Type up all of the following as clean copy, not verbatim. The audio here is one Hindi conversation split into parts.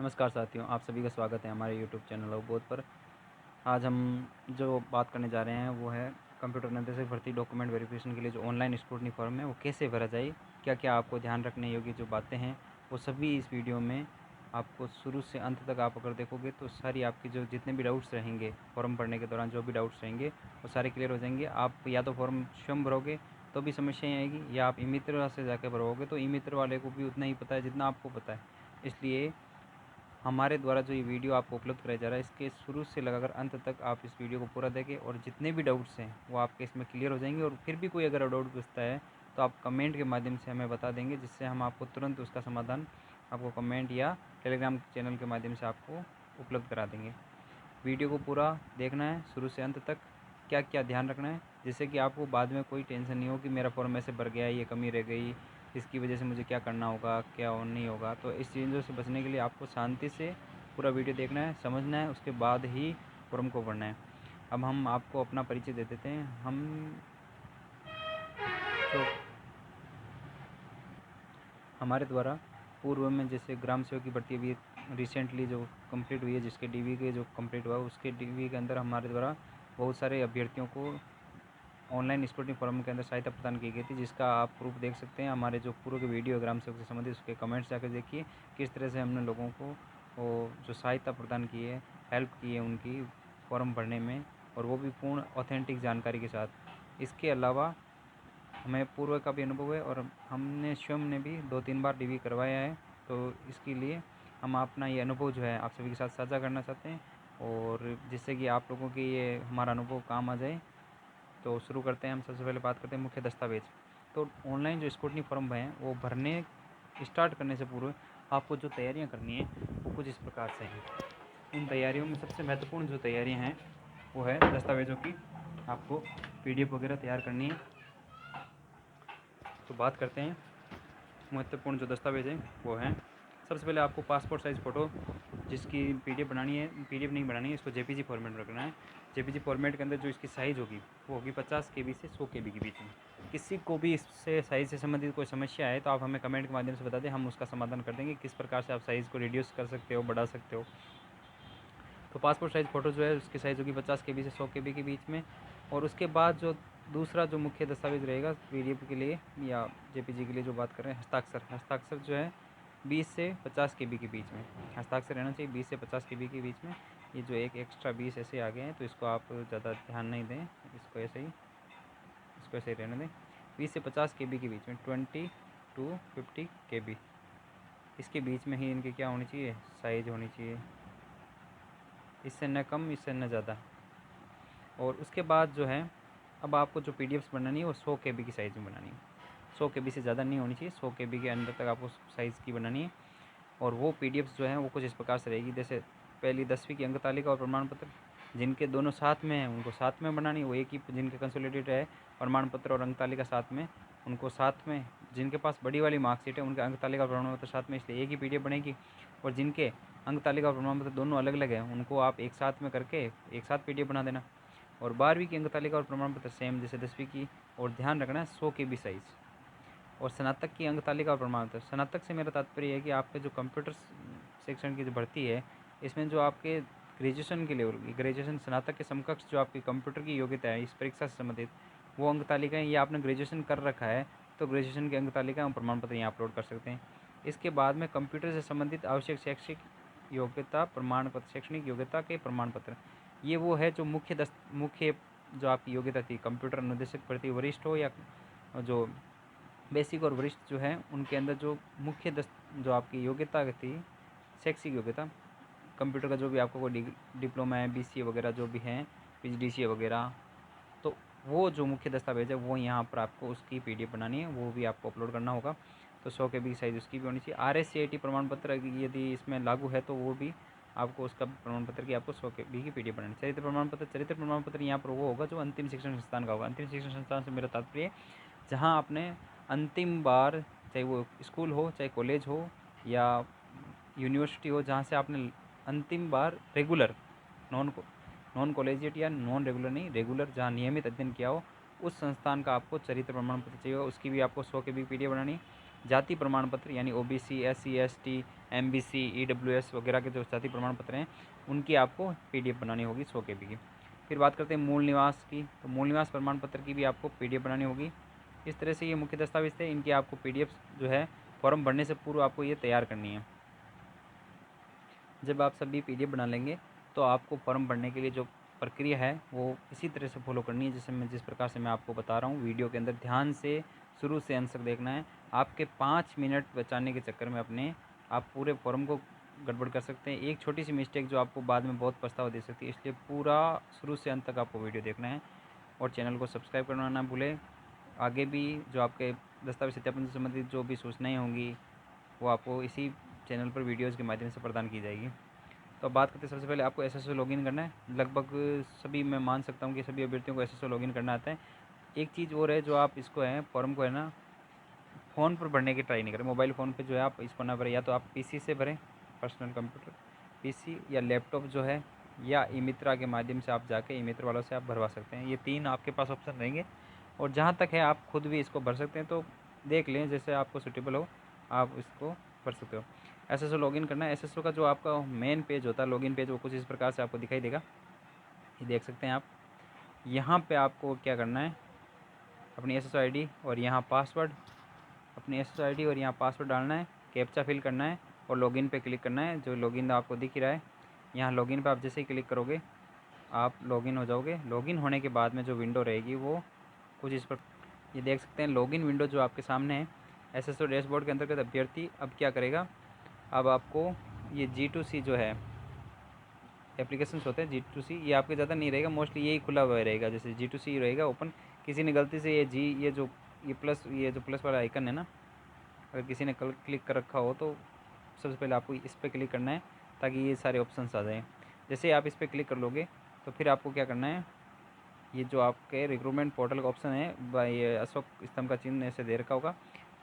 नमस्कार साथियों, आप सभी का स्वागत है हमारे यूट्यूब चैनल अवबोध पर। आज हम जो बात करने जा रहे हैं वो है कंप्यूटर निर्देशक भर्ती डॉक्यूमेंट वेरिफिकेशन के लिए जो ऑनलाइन स्क्रूटनी फॉर्म है वो कैसे भरा जाए। क्या क्या आपको ध्यान रखने योग्य जो बातें हैं वो सभी इस वीडियो में आपको शुरू से अंत तक आप अगर देखोगे तो सारी आपकी जो जितने भी डाउट्स रहेंगे फॉर्म भरने के दौरान जो भी डाउट्स रहेंगे वो सारे क्लियर हो जाएंगे। आप या तो फॉर्म स्वयं भरोगे तो भी समस्याएँ आएगी, या आप ई मित्र से जाकर भरोगे तो ई मित्र वाले को भी उतना ही पता है जितना आपको पता है। इसलिए हमारे द्वारा जो ये वीडियो आपको उपलब्ध कराया जा रहा है इसके शुरू से लगाकर अंत तक आप इस वीडियो को पूरा देखें और जितने भी डाउट्स हैं वो आपके इसमें क्लियर हो जाएंगे। और फिर भी कोई अगर डाउट पूछता है तो आप कमेंट के माध्यम से हमें बता देंगे, जिससे हम आपको तुरंत उसका समाधान आपको कमेंट या टेलीग्राम चैनल के माध्यम से आपको उपलब्ध करा देंगे। वीडियो को पूरा देखना है शुरू से अंत तक, क्या क्या ध्यान रखना है, जिससे कि आपको बाद में कोई टेंशन नहीं हो कि मेरा फॉर्म ऐसे भर गया, ये कमी रह गई, इसकी वजह से मुझे क्या करना होगा, क्या और नहीं होगा। तो इस चीज़ों से बचने के लिए आपको शांति से पूरा वीडियो देखना है, समझना है, उसके बाद ही फॉर्म को भरना है। अब हम आपको अपना परिचय दे देते हैं। हम जो हमारे द्वारा पूर्व में जैसे ग्राम सेवक की भर्ती अभी रिसेंटली जो कंप्लीट हुई है, जिसके डीवी के जो कंप्लीट हुआ उसके डीवी के अंदर हमारे द्वारा बहुत सारे अभ्यर्थियों को ऑनलाइन स्क्रूटनी फॉर्म के अंदर सहायता प्रदान की गई थी, जिसका आप प्रूफ देख सकते हैं। हमारे जो पूर्व के वीडियो ग्राम सेवक से संबंधित उसके कमेंट्स जाकर देखिए किस तरह से हमने लोगों को वो जो सहायता प्रदान की है, हेल्प की है उनकी फॉर्म भरने में, और वो भी पूर्ण ऑथेंटिक जानकारी के साथ। इसके अलावा हमें पूर्व का भी अनुभव है और हमने स्वयं ने भी 2-3 बार डीवी करवाया है, तो इसके लिए हम अपना ये अनुभव जो है आप सभी के साथ साझा करना चाहते हैं, और जिससे कि आप लोगों की ये हमारा अनुभव काम आ जाए। तो शुरू करते हैं। हम सबसे पहले बात करते हैं मुख्य दस्तावेज। तो ऑनलाइन जो स्क्रूटनी फॉर्म हैं वो भरने स्टार्ट करने से पूर्व आपको जो तैयारियां करनी है वो कुछ इस प्रकार से हैं। इन तैयारियों में सबसे महत्वपूर्ण जो तैयारियां हैं वो है दस्तावेज़ों की। आपको पीडीएफ वगैरह तैयार करनी है। तो बात करते हैं महत्वपूर्ण जो दस्तावेज़ हैं वो हैं, सबसे पहले आपको पासपोर्ट साइज़ फ़ोटो जिसकी पीडीएफ बनानी है, पीडीएफ नहीं बनानी है, इसको जेपीजी फॉर्मेट में रखना है। जेपीजी फॉर्मेट के अंदर जो इसकी साइज़ होगी वो होगी 50 केबी से 100 केबी के बीच में। किसी को भी इससे साइज़ से संबंधित कोई समस्या है तो आप हमें कमेंट के माध्यम से बता दें, हम उसका समाधान कर देंगे किस प्रकार से आप साइज़ को रिड्यूस कर सकते हो, बढ़ा सकते हो। तो पासपोर्ट साइज़ फ़ोटो जो है उसकी साइज़ होगी 50 केबी से 100 केबी के बीच में। और उसके बाद जो दूसरा जो मुख्य दस्तावेज़ रहेगा पीडीएफ के लिए या जेपीजी के लिए जो बात कर रहे हैं, हस्ताक्षर। हस्ताक्षर जो है 20 से 50 केबी के बीच में हस्ताक्षर रहना चाहिए, 20 से 50 केबी के बीच में। ये जो एक एक्स्ट्रा 20 ऐसे आ गए हैं तो इसको आप ज़्यादा ध्यान नहीं दें, इसको ऐसे ही रहने दें। 20 से 50 केबी के बीच में, 20 टू 50 केबी, इसके बीच में ही इनकी क्या होनी चाहिए, साइज़ होनी चाहिए, इससे न कम इससे न ज़्यादा। और उसके बाद जो है अब आपको जो पीडीएफ्स बनानी है वो 100 केबी की साइज़ में बनानी है। 100 केबी से ज़्यादा नहीं होनी चाहिए, 100 केबी के अंदर तक आपको साइज़ की बनानी है। और वो पीडीएफ्स जो हैं वो कुछ इस प्रकार से रहेगी, जैसे पहली 10वीं की अंक तालिका और प्रमाण पत्र जिनके दोनों साथ में हैं उनको साथ में बनानी है, वो एक ही जिनके कंसोलिडेटेड है प्रमाण पत्र और अंक तालिका साथ में उनको साथ में, जिनके पास बड़ी वाली मार्कशीट है उनके अंक तालिका और प्रमाण पत्र साथ में, इसलिए एक ही पीडीएफ बनेगी। और जिनके अंक तालिका और प्रमाण पत्र दोनों अलग अलग हैं उनको आप एक साथ में करके एक साथ पीडीएफ बना देना। और 12वीं की अंक तालिका और प्रमाण पत्र सेम जैसे 10वीं की, और ध्यान रखना है 100 केबी साइज़। और स्नातक की अंक तालिका और प्रमाण पत्र, स्नातक से मेरा तात्पर्य है कि आपके जो कंप्यूटर सेक्शन की जो भर्ती है इसमें जो आपके ग्रेजुएशन के लेवल की, ग्रेजुएशन स्नातक के समकक्ष जो आपकी कंप्यूटर की योग्यता है इस परीक्षा से संबंधित वो अंक तालिकाएँ, ये आपने ग्रेजुएशन कर रखा है तो ग्रेजुएशन की अंक तालिका और प्रमाण पत्र यहाँ अपलोड कर सकते हैं। इसके बाद में कंप्यूटर से संबंधित आवश्यक शैक्षिक योग्यता प्रमाण पत्र, शैक्षणिक योग्यता के प्रमाण पत्र, ये वो है जो मुख्य जो आपकी योग्यता थी कंप्यूटर अनुदेशक भर्ती वरिष्ठ हो या जो बेसिक और वरिष्ठ जो है उनके अंदर जो मुख्य जो आपकी योग्यता थी, शैक्षिक योग्यता कंप्यूटर का जो भी आपको कोई डिप्लोमा है, बीसीए वगैरह जो भी हैं, पीजीडीसीए वगैरह, तो वो जो मुख्य दस्तावेज़ है वो यहाँ पर आपको उसकी पीडीएफ बनानी है, वो भी आपको अपलोड करना होगा। तो 100 केबी की साइज़ उसकी भी होनी चाहिए। आरएससीआईटी प्रमाण पत्र यदि इसमें लागू है तो वो भी आपको उसका प्रमाण पत्र की आपको 100 केबी की पीडीएफ बनानी। चरित्र प्रमाण पत्र यहाँ पर वो होगा जो अंतिम शिक्षण संस्थान का होगा। अंतिम शिक्षण संस्थान से मेरा तात्पर्य जहाँ आपने अंतिम बार, चाहे वो स्कूल हो, चाहे कॉलेज हो या यूनिवर्सिटी हो, जहाँ से आपने अंतिम बार रेगुलर, नॉन कॉलेजिएट या नॉन रेगुलर नहीं, रेगुलर जहाँ नियमित अध्ययन किया हो, उस संस्थान का आपको चरित्र प्रमाण पत्र चाहिए, उसकी भी आपको 100 केबी पीडीएफ बनानी। जाति प्रमाण पत्र यानी OBC, SC, ST, MBC, EWS वगैरह के जो जाति प्रमाण पत्र हैं उनकी आपको PDF बनानी होगी 100 KB की। फिर बात करते हैं मूल निवास की, तो मूल निवास प्रमाण पत्र की भी आपको PDF बनानी होगी। इस तरह से ये मुख्य दस्तावेज थे, इनकी आपको PDF जो है फॉर्म भरने से पूर्व आपको ये तैयार करनी है। जब आप सभी PDF बना लेंगे तो आपको फॉर्म भरने के लिए जो प्रक्रिया है वो इसी तरह से फॉलो करनी है जिस प्रकार से मैं आपको बता रहा हूँ। वीडियो के अंदर ध्यान से शुरू से अंत तक देखना है। आपके 5 मिनट बचाने के चक्कर में अपने आप पूरे फॉर्म को गड़बड़ कर सकते हैं। एक छोटी सी मिस्टेक जो आपको बाद में बहुत पछतावा दे सकती है, इसलिए पूरा शुरू से अंत तक आपको वीडियो देखना है और चैनल को सब्सक्राइब करना ना भूलें। आगे भी जो आपके दस्तावेज सत्यापन से संबंधित जो भी सूचनाएँ होंगी वो आपको इसी चैनल पर वीडियोज़ के माध्यम से प्रदान की जाएगी। तो अब बात करते हैं, सबसे पहले आपको SSO लॉगिन करना है। लगभग सभी, मैं मान सकता हूँ कि सभी अभ्यर्थियों को SSO लॉगिन करना आता है। एक चीज़ और है, जो आप इसको है फॉर्म को है ना फ़ोन पर भरने की ट्राई नहीं करें। मोबाइल फ़ोन पे जो है आप इसको ना भरें, या तो आप PC से भरें, पर्सनल कंप्यूटर PC, या लैपटॉप जो है, या ई-मित्रा के माध्यम से आप जाके ई-मित्र वालों से आप भरवा सकते हैं। ये 3 आपके पास ऑप्शन रहेंगे और जहाँ तक है आप खुद भी इसको भर सकते हैं। तो देख लें, जैसे आपको सूटेबल हो आप इसको भर सकते हो। SSO लॉगिन करना है। SSO का जो आपका मेन पेज होता है, लॉगिन पेज, वो कुछ इस प्रकार से आपको दिखाई देगा। ये देख सकते हैं आप। यहाँ पे आपको क्या करना है, अपनी SSO ID और यहाँ पासवर्ड, अपनी SSO ID और यहाँ पासवर्ड डालना है, कैप्चा फिल करना है और लॉगिन पे क्लिक करना है। जो लॉगिन आपको दिख ही रहा है, यहाँ लॉगिन पे आप जैसे ही क्लिक करोगे आप लॉगिन हो जाओगे। लॉगिन होने के बाद में जो विंडो रहेगी वो कुछ इस पर, ये देख सकते हैं लॉगिन विंडो जो आपके सामने है। SSO डैशबोर्ड के अंतर्गत अभ्यर्थी अब क्या करेगा, अब आपको ये G2C जो है एप्लीकेशंस होते हैं, G2C ये आपके ज़्यादा नहीं रहेगा, मोस्टली यही खुला हुआ रहेगा। जैसे G2C रहेगा ओपन, किसी ने गलती से ये जो प्लस वाला आइकन है ना, अगर किसी ने कल क्लिक कर रखा हो तो सबसे पहले आपको इस पर क्लिक करना है ताकि ये सारे ऑप्शंस आ जाएँ। जैसे ही आप इस पर क्लिक कर लोगे तो फिर आपको क्या करना है, ये जो आपके रिक्रूटमेंट पोर्टल का ऑप्शन है, ये अशोक स्तंभ का चिन्ह ऐसे दे रखा होगा।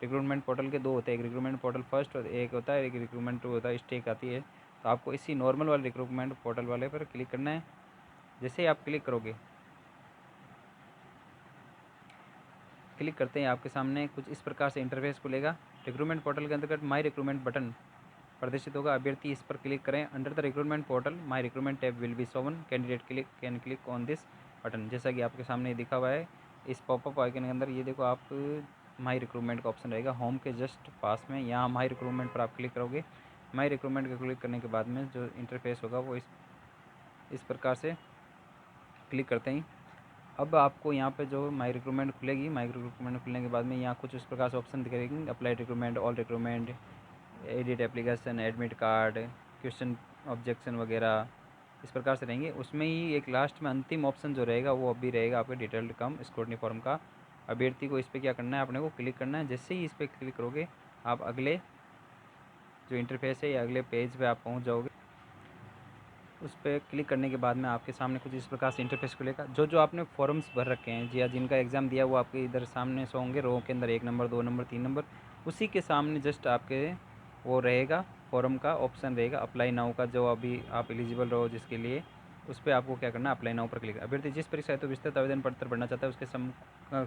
रिक्रूटमेंट पोर्टल के 2 होते हैं, एक रिक्रूटमेंट पोर्टल फर्स्ट और एक होता है, एक रिक्रूटमेंट 2 होता है, स्टेक आती है। तो आपको इसी नॉर्मल वाले रिक्रूटमेंट पोर्टल वाले पर क्लिक करना है। जैसे ही आप क्लिक करोगे, क्लिक करते हैं आपके सामने कुछ इस प्रकार से इंटरफेस खुलेगा। रिक्रूटमेंट पोर्टल के अंतर्गत माई रिक्रूटमेंट बटन प्रदर्शित होगा। अभ्यर्थी इस पर क्लिक करें। Under the recruitment portal my recruitment tab will be Sovan, candidate can click on this button. जैसा कि आपके सामने दिखा हुआ है इस पॉपअप आइकन के अंदर, ये देखो आप माई रिक्रूटमेंट का ऑप्शन रहेगा होम के जस्ट पास में। यहाँ माई रिक्रूटमेंट पर आप क्लिक करोगे। माई रिक्रूटमेंट का क्लिक करने के बाद में जो इंटरफेस होगा वो इस प्रकार से क्लिक करते ही अब आपको यहाँ पे जो माई रिक्रूटमेंट खुलेगी। माई रिक्रूटमेंट खुलने के बाद में यहाँ कुछ इस प्रकार से ऑप्शन दिखेंगे, apply recruitment, all recruitment, edit application, admit card, question objection वगैरह इस प्रकार से रहेंगे। उसमें ही एक लास्ट में अंतिम ऑप्शन जो रहेगा वो अभी रहेगा आपके डिटेल्ड कम स्क्रूटनी फॉर्म का। अभ्यर्थी को इस पर क्या करना है, अपने को क्लिक करना है। जैसे ही इस पर क्लिक करोगे आप अगले जो इंटरफेस है या अगले पेज पे आप पहुंच जाओगे। उस पर क्लिक करने के बाद में आपके सामने कुछ इस प्रकार से इंटरफेस खुलेगा। जो आपने फॉर्म्स भर रखे हैं जी, या जिनका एग्ज़ाम दिया वो आपके इधर सामने शो होंगे, रो के अंदर 1 नंबर, 2 नंबर, 3 नंबर। उसी के सामने जस्ट आपके वो रहेगा, फॉर्म का ऑप्शन रहेगा अप्लाई नाउ का, जो अभी आप एलिजिबल रहो जिसके लिए, उस पर आपको क्या करना है, अप्लाई नाउ पर क्लिक। अभ्यर्थी जिस परीक्षा हेतु विस्तृत आवेदन पत्र भरना चाहता है उसके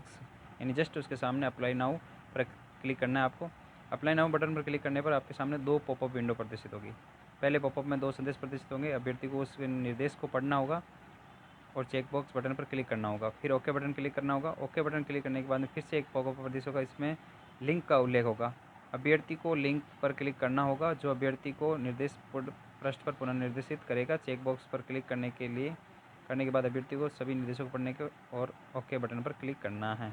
यानी जस्ट उसके सामने अप्लाई नाउ पर क्लिक करना है आपको। अप्लाई नाउ बटन पर क्लिक करने पर आपके सामने 2 पॉपअप विंडो प्रदर्शित होगी। पहले पॉपअप में 2 संदेश प्रदर्शित होंगे। अभ्यर्थी को उस निर्देश को पढ़ना होगा और चेकबॉक्स बटन पर क्लिक करना होगा। फिर ओके बटन क्लिक करना होगा। ओके बटन क्लिक करने के बाद में फिर से एक पॉपअप प्रदर्शित होगा, इसमें लिंक का उल्लेख होगा। अभ्यर्थी को लिंक पर क्लिक करना होगा जो अभ्यर्थी को निर्देश पृष्ठ पर पुनर्निर्देशित करेगा। चेकबॉक्स पर क्लिक करने के बाद अभ्यर्थी को सभी निर्देशों को पढ़ने के और ओके बटन पर क्लिक करना है।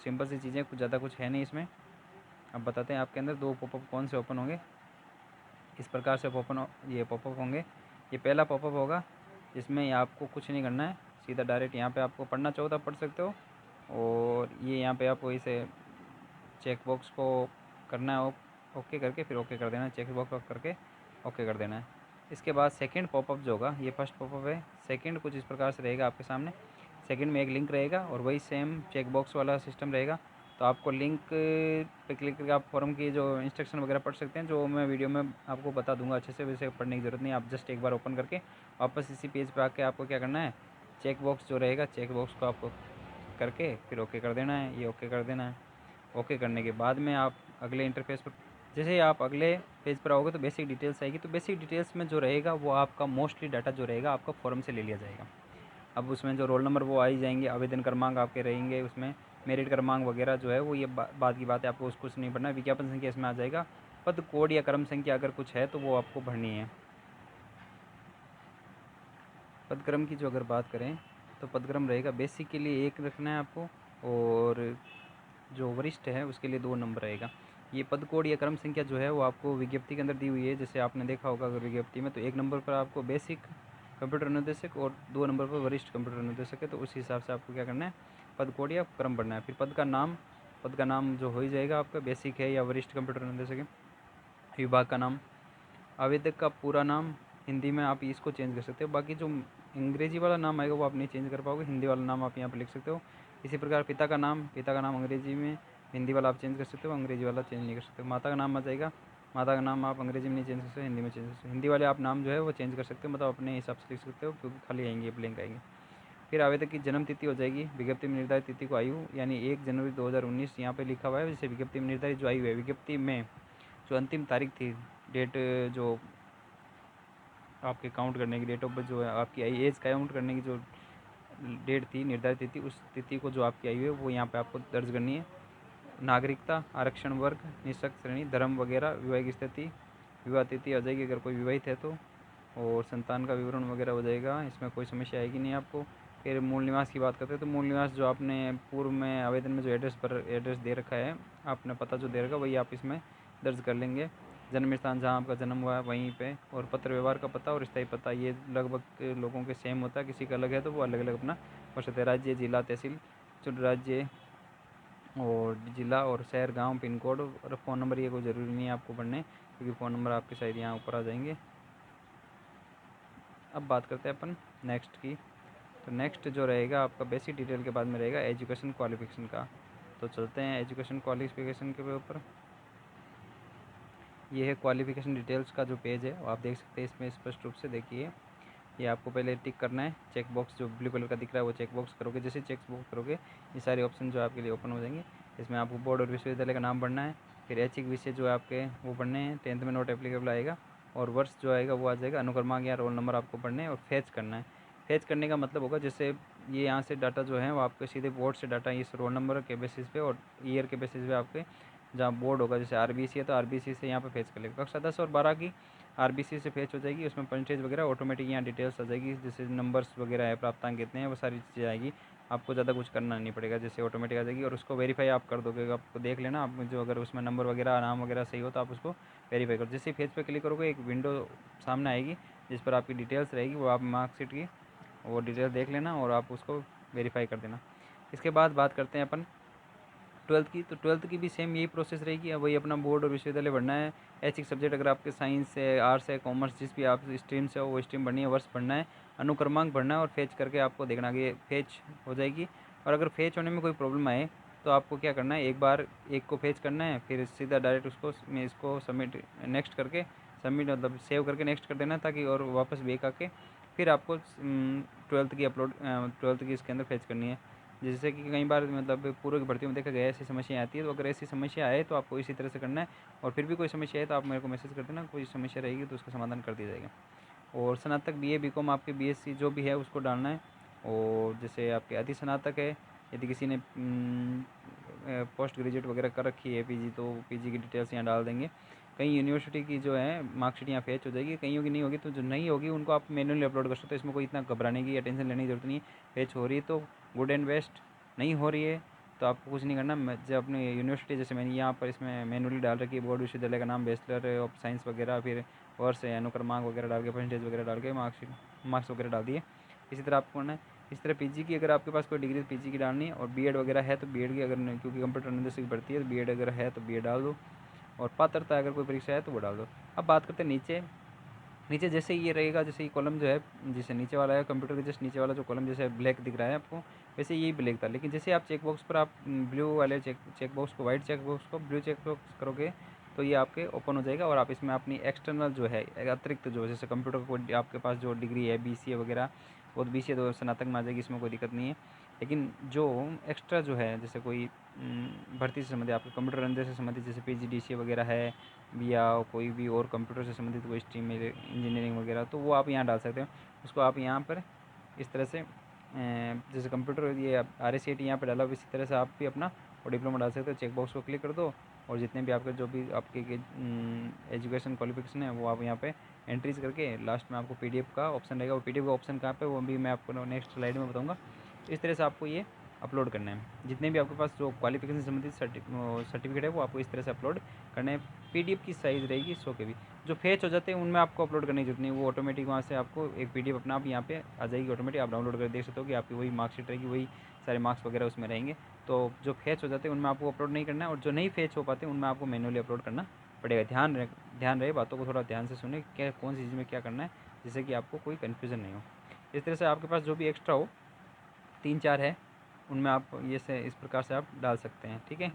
सिंपल सी चीज़ें, कुछ ज़्यादा कुछ है नहीं इसमें। अब बताते हैं आपके अंदर 2 पॉपअप कौन से ओपन होंगे। इस प्रकार से ये पॉपअप होंगे। ये पहला पॉपअप होगा, इसमें आपको कुछ नहीं करना है, सीधा डायरेक्ट यहाँ पे आपको पढ़ना चाहो तो पढ़ सकते हो। और ये यहाँ पे आपको इसे चेक बॉक्स को करना है ओके करके, फिर ओके कर देना है, चेक बॉक्स करके ओके कर देना है। इसके बाद सेकंड पॉपअप जो होगा, ये फर्स्ट पॉपअप है, सेकंड कुछ इस प्रकार से रहेगा आपके सामने। सेकंड में एक लिंक रहेगा और वही सेम चेक बॉक्स वाला सिस्टम रहेगा। तो आपको लिंक पे क्लिक करके आप फॉर्म की जो इंस्ट्रक्शन वगैरह पढ़ सकते हैं, जो मैं वीडियो में आपको बता दूंगा अच्छे से। वैसे पढ़ने की ज़रूरत नहीं, आप जस्ट एक बार ओपन करके वापस इसी पेज पे आके आपको क्या करना है, चेक बॉक्स जो रहेगा चेक बॉक्स को आपको करके फिर ओके कर देना है। ये ओके कर देना है। ओके करने के बाद में आप अगले इंटरफेस पर, जैसे ही आप अगले पेज पर आओगे तो बेसिक डिटेल्स आएगी। तो बेसिक डिटेल्स में जो रहेगा वो आपका मोस्टली डाटा जो रहेगा आपका फॉर्म से ले लिया जाएगा। अब उसमें जो रोल नंबर वो आ ही जाएंगे, आवेदन क्रमांक आपके रहेंगे, उसमें मेरिट क्रमांक वगैरह जो है वो ये बात की बात है, आपको कुछ नहीं भरना। विज्ञापन संख्या इसमें आ जाएगा। पद कोड या क्रम संख्या अगर कुछ है तो वो आपको भरनी है। पदक्रम की जो अगर बात करें तो पदक्रम रहेगा बेसिक के लिए 1 रखना है आपको, और जो वरिष्ठ है उसके लिए 2 नंबर रहेगा। ये पद कोड या क्रम संख्या जो है वो आपको विज्ञप्ति के अंदर दी हुई है। जैसे आपने देखा होगा अगर विज्ञप्ति में, तो 1 नंबर पर आपको बेसिक कंप्यूटर अनुदेशक और 2 नंबर पर वरिष्ठ कंप्यूटर अनुदेशक है। तो उस हिसाब से आपको क्या करना है, पद कोड या क्रम भरना है। फिर पद का नाम जो हो ही जाएगा आपका, बेसिक है या वरिष्ठ कंप्यूटर अनुदेशक है। विभाग का नाम, आवेदक का पूरा नाम, हिंदी में आप इसको चेंज कर सकते हो। बाकी जो अंग्रेजी वाला नाम आएगा वो आप नहीं चेंज कर पाओगे, हिंदी वाला नाम आप यहाँ पर लिख सकते हो। इसी प्रकार पिता का नाम अंग्रेजी में, हिंदी वाला आप चेंज कर सकते हो, अंग्रेजी वाला चेंज नहीं कर सकते हो। माता का नाम आ जाएगा, माता का नाम आप अंग्रेजी में नहीं चेंज कर सकते, हिंदी में चेंज कर सकते हो। हिंदी वाले आप नाम जो है वो चेंज कर सकते हो, मतलब अपने हिसाब से लिख सकते हो, क्योंकि खाली आएंगे ब्लैंक आएंगे। फिर आवेदक की जन्म तिथि हो जाएगी, विज्ञप्ति में निर्धारित तिथि को आयु, यानी 1 जनवरी 2019 यहाँ पे लिखा हुआ है। जैसे विज्ञप्ति में निर्धारित जो आयु है, विज्ञप्ति में जो अंतिम तारीख थी, डेट जो आपके काउंट करने की, डेट ऑफ बर्थ जो है आपकी एज काउंट करने की जो डेट थी, निर्धारित तिथि, उस तिथि को जो आपकी आयु है वो यहाँ पे आपको दर्ज करनी है। नागरिकता, आरक्षण वर्ग, निःशक्त श्रेणी, धर्म वगैरह, विवाहिक स्थिति, विवाह तिथि आ जाएगी अगर कोई विवाहित है तो, और संतान का विवरण वगैरह हो जाएगा, इसमें कोई समस्या आएगी नहीं आपको। फिर मूल निवास की बात करते हैं तो मूल निवास जो आपने पूर्व में आवेदन में जो एड्रेस दे रखा है, आपने पता जो दे रखा है वही आप इसमें दर्ज कर लेंगे। जन्म स्थान जहाँ आपका जन्म हुआ है वहीं पे, और पत्र व्यवहार का पता और स्थायी पता ये लगभग लोगों के सेम होता है, किसी का अलग है तो वो अलग अलग अपना कर सकते हैं। राज्य, जिला, तहसील, जो राज्य और ज़िला और शहर, गांव, पिन कोड और फ़ोन नंबर ये कोई ज़रूरी नहीं है आपको पढ़ने, क्योंकि फ़ोन नंबर आपके शायद यहाँ ऊपर आ जाएंगे। अब बात करते हैं अपन नेक्स्ट की। तो नेक्स्ट जो रहेगा आपका बेसिक डिटेल के बाद में रहेगा एजुकेशन क्वालिफिकेशन का। तो चलते हैं एजुकेशन क्वालिफिकेशन के ऊपर। ये है क्वालिफिकेशन डिटेल्स का जो पेज है, वो आप देख सकते हैं। इसमें स्पष्ट रूप से देखिए, ये आपको पहले टिक करना है। चेक बॉक्स जो ब्लू कलर का दिख रहा है वो चेक बॉक्स करोगे। जैसे चेक बॉक्स करोगे ये सारे ऑप्शन जो आपके लिए ओपन हो जाएंगे। इसमें आपको बोर्ड और विश्वविद्यालय का नाम पढ़ना है। फिर ऐच्छिक विषय जो आपके वो पढ़ने हैं, 10th में नॉट एप्लीकेबल आएगा, और वर्ष जो आएगा वो आ जाएगा। अनुक्रमांक या रोल नंबर आपको पढ़ने हैं और फैच करना है। फैच करने का मतलब होगा जैसे ये यहाँ से डाटा जो है वो आपके सीधे बोर्ड से डाटा इस रोल नंबर के बेसिस पे और ईयर के बेसिस पे आपके जहाँ बोर्ड होगा, जैसे आरबीसी है तो आरबीसी से यहाँ पे फैच कर लेगा। कक्षा 10 और 12 की आरबीसी से फैच हो जाएगी, उसमें परसेंटेज वगैरह ऑटोमेटिक यहाँ डिटेल्स आ जाएगी, जैसे नंबर्स वगैरह है, प्राप्तांक कितने हैं, वो सारी चीज़ें आएगी। आपको ज़्यादा कुछ करना नहीं पड़ेगा, जैसे ऑटोमेटिक आ जाएगी। और उसको वेरीफाई आप कर दोगे, आपको देख लेना आप जो अगर उसमें नंबर वगैरह नाम वगैरह सही हो तो आप उसको वेरीफाई करो। जैसे फेज पे क्लिक करोगे एक विंडो सामने आएगी जिस पर आपकी डिटेल्स रहेगी, वो आप मार्कशीट की वो डिटेल देख लेना और आप उसको वेरीफाई कर देना। इसके बाद बात करते हैं अपन 12th की। तो 12th की भी सेम यही प्रोसेस रहेगी। अब वही अपना बोर्ड और विश्वविद्यालय भरना है। ऐच्छिक सब्जेक्ट अगर आपके साइंस है, आर्ट्स है, कॉमर्स, जिस भी आप स्ट्रीम से हो वो स्ट्रीम भरनी है, वर्ष भरना है, अनुक्रमांक भरना है और फेच करके आपको देखना कि फेच हो जाएगी। और अगर फेच होने में कोई प्रॉब्लम आए तो आपको क्या करना है, एक बार एक को फेच करना है, फिर सीधा डायरेक्ट उसको मैं इसको सबमिट नेक्स्ट करके सबमिट मतलब सेव करके नेक्स्ट कर देना, ताकि और वापस बैक आके फिर आपको 12th की इसके अंदर फेच करनी है। जैसे कि कई बार मतलब पूर्व की भर्ती में देखा गया ऐसी समस्या आती है, तो अगर ऐसी समस्या आए तो आपको इसी तरह से करना है। और फिर भी कोई समस्या आए तो आप मेरे को मैसेज कर देना, कोई समस्या रहेगी तो उसका समाधान कर दिया जाएगा। और स्नातक बीए बीकॉम आपके बीएससी जो भी है उसको डालना है। और जैसे आपके अति स्नातक है, यदि किसी ने पोस्ट ग्रेजुएट वगैरह कर रखी है पीजी, तो पीजी की डिटेल्स यहाँ डाल देंगे। कई यूनिवर्सिटी की जो है मार्कशीट यहाँ फेच हो जाएगी, कईयों की नहीं होगी, तो जो नहीं होगी उनको आप मैनुअली अपलोड कर सकते हो। इसमें कोई इतना घबराने की या टेंशन लेने की जरूरत नहीं है। फेच हो रही है तो गुड एंड बेस्ट, नहीं हो रही है तो आपको कुछ नहीं करना। जब अपनी यूनिवर्सिटी जैसे मैंने यहाँ पर इसमें मैनुअली डाल रखी है, बोर्ड विश्वविद्यालय का नाम, बैचलर ऑफ साइंस वगैरह, फिर वर्ष है, अनुक्रमांक वगैरह डाल के परसेंटेज वगैरह डाल के मार्क्स वगैरह डाल दिए। इसी तरह आपको करना है। इस तरह पीजी की अगर आपके पास कोई डिग्री पीजी की डालनी है, और बीएड वगैरह है तो बीएड की, अगर क्योंकि कंप्यूटर अनुदेशक की भर्ती है तो बीएड अगर है तो बीएड डाल दो, और पात्रता अगर कोई परीक्षा है तो वो डाल दो। अब बात करते हैं नीचे। नीचे जैसे ये रहेगा, जैसे ये कॉलम जो है, जैसे नीचे वाला है कंप्यूटर के जस्ट नीचे वाला जो कॉलम जैसे ब्लैक दिख रहा है आपको, वैसे यही ब्लैक था। लेकिन जैसे आप चेक बॉक्स पर आप ब्लू वाले चेक बॉक्स को, वाइट चेक बॉक्स को ब्लू चेक बॉक्स करोगे तो ये आपके ओपन हो जाएगा, और आप इसमें अपनी एक्सटर्नल जो है अतिरिक्त जो जैसे कंप्यूटर को आपके पास जो डिग्री है BCA वगैरह, वो BCA तो स्नातक में आ जाएगी, इसमें कोई दिक्कत नहीं है। लेकिन जो एक्स्ट्रा जो है, जैसे कोई भर्ती से संबंधित, आपके कंप्यूटर रंधे से संबंधित जैसे पीजीडीसीए वगैरह है, या कोई भी और कंप्यूटर से संबंधित कोई स्ट्रीम में इंजीनियरिंग वगैरह, तो वो आप यहाँ डाल सकते हो। उसको आप यहाँ पर इस तरह से जैसे कंप्यूटर ये RACET यहाँ पर डाला, इसी तरह से आप भी अपना और डिप्लोमा डाल सकते हो। चेक बॉक्स को क्लिक कर दो और जितने भी आपके जो भी आपके एजुकेशन क्वालिफिकेशन है वो आप यहाँ पे एंट्रीज करके लास्ट में आपको PDF का ऑप्शन रहेगा। वो PDF का ऑप्शन कहाँ पे, वो भी मैं आपको नेक्स्ट स्लाइड में बताऊँगा। इस तरह से आपको ये अपलोड करना है। जितने भी आपके पास जो क्वालिफिकेशन से संबंधित सर्टिफिकेट है वो आपको इस तरह से अपलोड करना है। PDF की साइज़ रहेगी 100 KB। जो फेच हो जाते हैं उनमें आपको अपलोड करने की जरूरत नहीं, वो ऑटोमेटिक वहाँ से आपको एक PDF अपना आप यहाँ पे आ जाएगी ऑटोमेटिक। आप डाउनलोड कर देख सकते हो कि आपकी वही मार्कशीट रहेगी, वही सारे मार्क्स वगैरह उसमें रहेंगे। तो जो फेच हो जाते हैं उनमें आपको अपलोड नहीं करना है, और जो नहीं फेच हो पाते उनमें आपको मैनुअली अपलोड करना पड़ेगा। ध्यान रहे, बातों को थोड़ा ध्यान से सुने, क्या कौन सी चीज़ में क्या करना है, जिससे कि आपको कोई कन्फ्यूज़न नहीं हो। इस तरह से आपके पास जो भी एक्स्ट्रा हो 3-4 है, उनमें आप ये से इस प्रकार से आप डाल सकते हैं। ठीक है,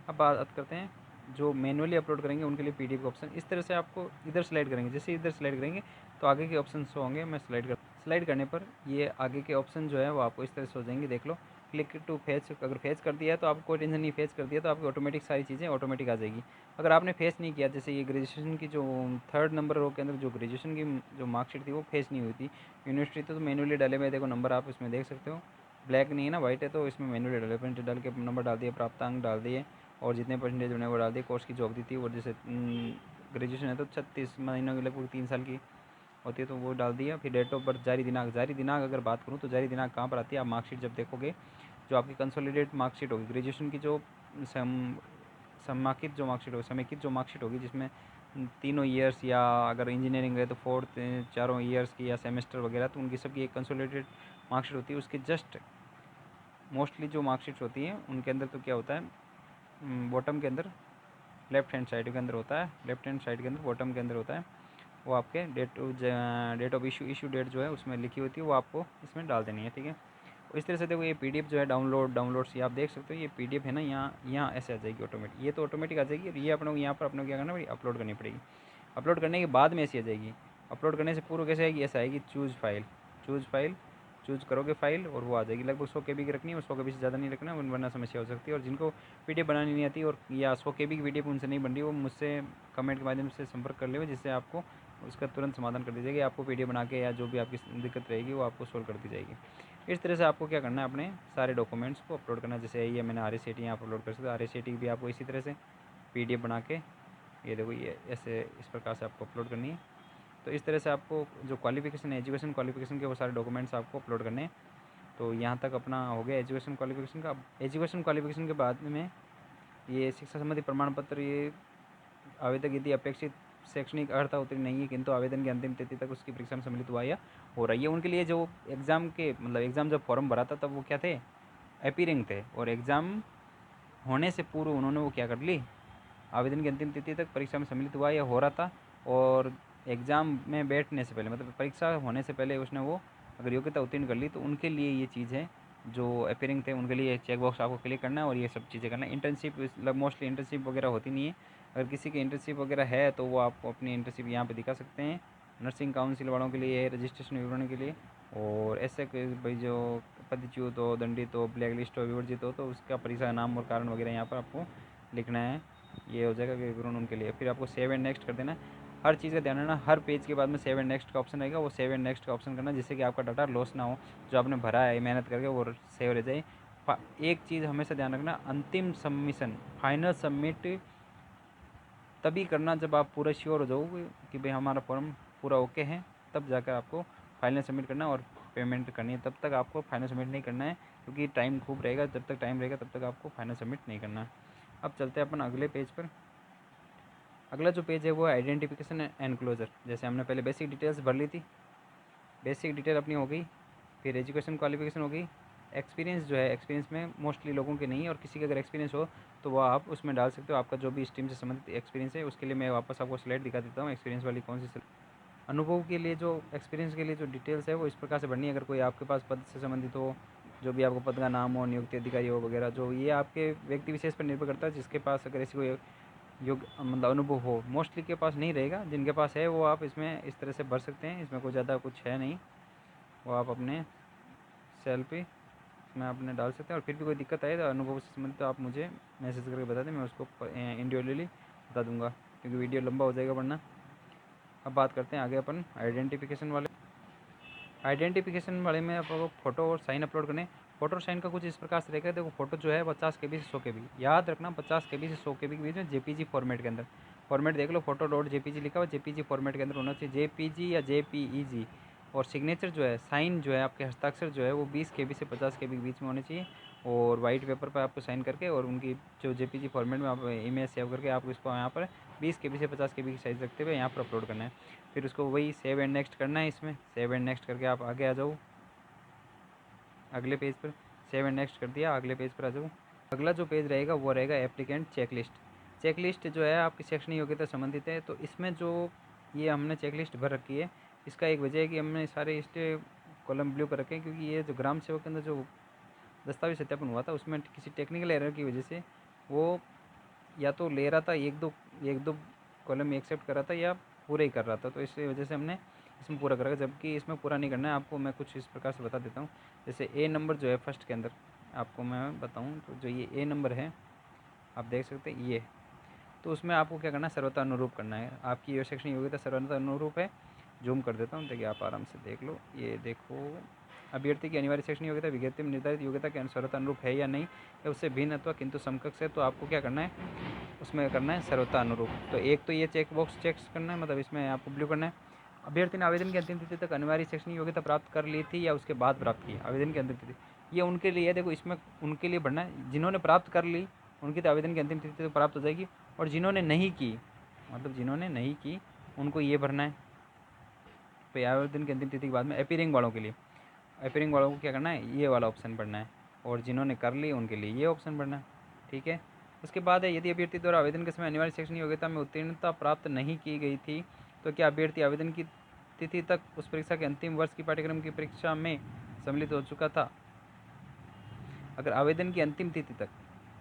अब बात करते हैं जो मैनुअली अपलोड करेंगे उनके लिए PDF का ऑप्शन। इस तरह से आपको इधर स्लाइड करेंगे, जैसे इधर स्लाइड करेंगे तो आगे के ऑप्शन शो होंगे। मैं स्लाइड करने पर ये आगे के ऑप्शन जो है वो आपको इस तरह से हो जाएंगे। देख लो, क्लिक टू फेच, अगर फेच कर दिया है तो आपको कोई टेंशन नहीं, फेच कर दिया तो आपकी ऑटोमेटिक सारी चीज़ें ऑटोमेटिक आ जाएगी। अगर आपने फेच नहीं किया, जैसे ये ग्रेजुएशन की जो 3rd नंबर रो के अंदर जो ग्रेजुएशन की जो मार्कशीट थी वो फेच नहीं हुई थी यूनिवर्सिटी, तो मैनुअली डाले हुए देखो नंबर आप इसमें देख सकते हो, ब्लैक नहीं है ना, वाइट है, तो इसमें मैनुअली डाले, प्रिंट डाल के नंबर डाल दिए, प्राप्तांक डाल दिए और जितने परसेंटेज उन्हें वो डाल दिए। कोर्स की जो अवधि थी वो जैसे ग्रेजुएशन है तो 36 महीनों की लगभग 3 साल की होती है, तो वो डाल दिया। फिर डेट ऑफ बर्थ, जारी दिनांक अगर बात करूँ तो जारी दिनांक कहाँ पर आती है, आप मार्कशीट जब देखोगे, जो आपकी कंसोलिडेट मार्कशीट होगी ग्रेजुएशन की, जो समेकित जो मार्कशीट होगी जिसमें तीनों ईयर्स, या अगर इंजीनियरिंग है तो 4th 4 ईयर्स की या सेमेस्टर वगैरह, तो उनकी सबकी एक कंसोलिडेट मार्कशीट होती है। उसके जस्ट मोस्टली जो मार्कशीट्स होती हैं उनके अंदर तो क्या होता है, बॉटम के अंदर लेफ्ट हैंड साइड के अंदर होता है, लेफ्ट हैंड साइड के अंदर बॉटम के अंदर होता है, वो आपके डेट ऑफ इशू डेट जो है उसमें लिखी होती है, वो आपको इसमें डाल देनी है। ठीक है, इस तरह से देखो ये PDF जो है डाउनलोड्स ये आप देख सकते हो, ये PDF है ना, यहाँ ऐसे आ जाएगी ऑटोमेटिक, ये तो ऑटोमेटिक आ जाएगी। और ये अपने यहाँ पर अपने क्या करना पड़ेगी, अपलोड करनी पड़ेगी। अपलोड करने के बाद में ऐसी आ जाएगी, अपलोड करने से पूर्व कैसे आएगी, ऐसा आएगी चूज़ फाइल चूज़ करोगे फाइल और वो आ जाएगी। लगभग 100 KB की रखनी है और 100 KB से ज़्यादा नहीं रखना, वरना समस्या हो सकती है। और जिनको PDF बनानी नहीं आती और या 100 KB की PDF उनसे नहीं बन रही, वो मुझसे कमेंट के माध्यम से संपर्क कर ले, जिससे आपको उसका तुरंत समाधान कर दी जाएगी। आपको PDF बना के या जो भी आपकी दिक्कत रहेगी वो आपको सोल्व कर दी जाएगी। इस तरह से आपको क्या करना है, अपने सारे डॉक्यूमेंट्स को अपलोड करना है। जैसे ये मैंने RACET यहाँ अपलोड कर सकता हूँ, RACET भी आपको इसी तरह से PDF बना के, ये देखो ये ऐसे इस प्रकार से आपको अपलोड करनी है। तो इस तरह से आपको जो क्वालिफिकेशन है एजुकेशन क्वालिफिकेशन के वो सारे डॉक्यूमेंट्स आपको अपलोड करने हैं। तो यहाँ तक अपना हो गया एजुकेशन क्वालिफिकेशन का। एजुकेशन क्वालिफिकेशन के बाद में ये शिक्षा संबंधी प्रमाण पत्र, ये आवेदक यदि अपेक्षित शैक्षणिक अर्हता उत्तीर्ण नहीं है किंतु आवेदन की अंतिम तिथि तक उसकी परीक्षा में सम्मिलित हुआ या हो रहा है, ये उनके लिए जो एग्ज़ाम के मतलब एग्ज़ाम जब फॉर्म भरा था तब वो क्या थे, अपीयरिंग थे, और एग्ज़ाम होने से पूर्व उन्होंने वो क्या कर ली, आवेदन की अंतिम तिथि तक परीक्षा में सम्मिलित हुआ या हो रहा था। और एग्ज़ाम में बैठने से पहले मतलब परीक्षा होने से पहले उसने वो अगर योग्यता उत्तीर्ण कर ली, तो उनके लिए ये चीज़ है। जो अपीयरिंग थे उनके लिए चेक बॉक्स आपको क्लिक करना है और ये सब चीज़ें करना है। इंटर्नशिप मोस्टली इंटर्नशिप वगैरह होती नहीं है, अगर किसी की इंटर्नशिप वगैरह है तो वो आपको अपनी इंटर्नशिप यहाँ पे दिखा सकते हैं। नर्सिंग काउंसिल वालों के लिए रजिस्ट्रेशन विवरण के लिए, और ऐसे भाई जो पदच्युत हो, दंडित हो, ब्लैक लिस्ट हो, विवर्जित हो, तो उसका परीक्षा नाम और कारण वगैरह यहाँ पर आपको लिखना है। ये हो जाएगा विवरण उनके लिए। फिर आपको सेव एंड नेक्स्ट कर देना है। हर चीज़ का ध्यान रखना, हर पेज के बाद में सेव एंड नेक्स्ट का ऑप्शन रहेगा, वो सेव एंड नेक्स्ट का ऑप्शन करना, जिससे कि आपका डाटा लॉस ना हो, जो आपने भरा है मेहनत करके वो सेव रह जाए। एक चीज़ हमेशा ध्यान रखना, अंतिम सबमिशन फाइनल सबमिट तभी करना जब आप पूरा श्योर हो जाओगे कि भाई हमारा फॉर्म पूरा ओके है, तब जाकर आपको फाइनल सबमिट करना और पेमेंट करनी है। तब तक आपको फाइनल सबमिट नहीं करना है, क्योंकि टाइम खूब रहेगा, जब तक टाइम रहेगा तब तक आपको फाइनल सबमिट नहीं करना है। अब चलते हैं अपन अगले पेज पर। अगला जो पेज है वो है आइडेंटिफिकेशन एंड एनक्लोजर। जैसे हमने पहले बेसिक डिटेल्स भर ली थी, बेसिक डिटेल अपनी हो गई, फिर एजुकेशन क्वालिफिकेशन हो गई। एक्सपीरियंस जो है, एक्सपीरियंस में मोस्टली लोगों के नहीं है, और किसी का अगर एक्सपीरियंस हो तो वो आप उसमें डाल सकते हो। आपका जो भी स्ट्रीम से संबंधित एक्सपीरियंस है उसके लिए मैं वापस आपको स्लाइड दिखा देता हूँ, एक्सपीरियंस वाली कौन सी। अनुभव के लिए जो एक्सपीरियंस के लिए जो डिटेल्स है वो इस प्रकार से भरनी है। अगर कोई आपके पास पद से संबंधित हो, जो भी आपको पद का नाम हो, नियुक्ति अधिकारी हो वगैरह, जो ये आपके व्यक्ति विशेष पर निर्भर करता है, जिसके पास अगर ऐसी कोई योग मतलब अनुभव हो। मोस्टली के पास नहीं रहेगा, जिनके पास है वो आप इसमें इस तरह से भर सकते हैं। इसमें कोई ज़्यादा कुछ है नहीं, वो आप अपने सेल्फ उसमें आपने डाल सकते हैं। और फिर भी कोई दिक्कत आए तो अनुभव से संबंधित तो आप मुझे मैसेज करके बता दें, मैं उसको इंडिविजुअली बता दूंगा, क्योंकि वीडियो लंबा हो जाएगा वरना। अब बात करते हैं आगे अपन आइडेंटिफिकेशन वाले। आइडेंटिफिकेशन वाले में आपको फ़ोटो और साइन अपलोड करने। फ़ोटो और साइन का कुछ इस प्रकार से रहेगा। देखो फ़ोटो जो है 50 KB से 100 KB, याद रखना 50 KB से 100 KB के बीच में JPG फॉर्मेट के अंदर। फॉर्मेट देख लो, फोटो डॉट JPG लिखा हुआ, JPG फॉर्मेट के अंदर होना चाहिए, JPG या JPEG। और सिग्नेचर जो है, साइन जो है, आपके हस्ताक्षर जो है वो 20 KB से 50 KB के बीच में होने चाहिए। और वाइट पेपर पर आपको साइन करके और उनकी जो JPG फॉर्मेट में आप इमेज सेव करके आप इसको यहाँ पर 20 KB से 50 KB की साइज़ रखते हुए यहाँ पर अपलोड करना है। फिर उसको वही सेव एंड नेक्स्ट करना है। इसमें सेव एंड नेक्स्ट करके आप आगे आ जाओ अगले पेज पर। सेव एंड नेक्स्ट कर दिया, अगले पेज पर आ जाओ। अगला जो पेज रहेगा वो रहेगा एप्लीकेंट चेकलिस्ट। चेकलिस्ट जो है आपकी शैक्षणिक योग्यता संबंधित है। तो इसमें जो ये हमने चेकलिस्ट भर रखी है, इसका एक वजह है कि हमने सारे इसलिए कॉलम ब्लू कर रखे हैं, क्योंकि ये जो ग्राम सेवक के अंदर जो दस्तावेज सत्यापन हुआ था उसमें किसी टेक्निकल एरर की वजह से वो या तो ले रहा था एक दो कॉलम एक्सेप्ट कर रहा था या पूरा ही कर रहा था। तो इस वजह से हमने इसमें पूरा करा, जबकि इसमें पूरा नहीं करना है। आपको मैं कुछ इस प्रकार से बता देता हूँ। जैसे ए नंबर जो है फर्स्ट के अंदर आपको मैं बताऊँ, तो जो ये ए नंबर है आप देख सकते हैं ये, तो उसमें आपको क्या करना है, सर्वथा अनुरूप करना है। आपकी ये शैक्षणिक योग्यता सर्वथा अनुरूप है। जूम कर देता हूँ, देखिए आप आराम से देख लो। ये देखो, अभ्यर्थी की अनिवार्य शैक्षणिक योग्यता विज्ञप्ति में निर्धारित योग्यता के सर्वथा अनुरूप है या नहीं, या उससे भिन्न अथवा किंतु समकक्ष है, तो आपको क्या करना है, उसमें करना है सर्वथा अनुरूप। तो एक तो ये चेक बॉक्स चेक करना है, मतलब इसमें आपको ब्लू करना है। अभ्यर्थी ने आवेदन की अंतिम तिथि तक अनिवार्य शैक्षणिक योग्यता प्राप्त कर ली थी या उसके बाद प्राप्त की। आवेदन की अंतिम तिथि ये उनके लिए, देखो इसमें उनके लिए भरना है जिन्होंने प्राप्त कर ली, उनकी तो आवेदन की अंतिम तिथि तक प्राप्त हो जाएगी। और जिन्होंने नहीं की, मतलब जिन्होंने नहीं की, उनको ये भरना है। तो आवेदन की अंतिम तिथि के बाद में अपीयरिंग वालों के लिए, अपीयरिंग वालों को क्या करना है, ये वाला ऑप्शन भरना है। और जिन्होंने कर ली उनके लिए ये ऑप्शन भरना है। ठीक है। उसके बाद है, यदि अभ्यर्थी द्वारा आवेदन के समय अनिवार्य शैक्षणिक योग्यता में उत्तीर्णता प्राप्त नहीं की गई थी, तो क्या अभ्यर्थी आवेदन की तिथि तक उस परीक्षा के अंतिम वर्ष की पाठ्यक्रम की परीक्षा में सम्मिलित हो चुका था। अगर आवेदन की अंतिम तिथि तक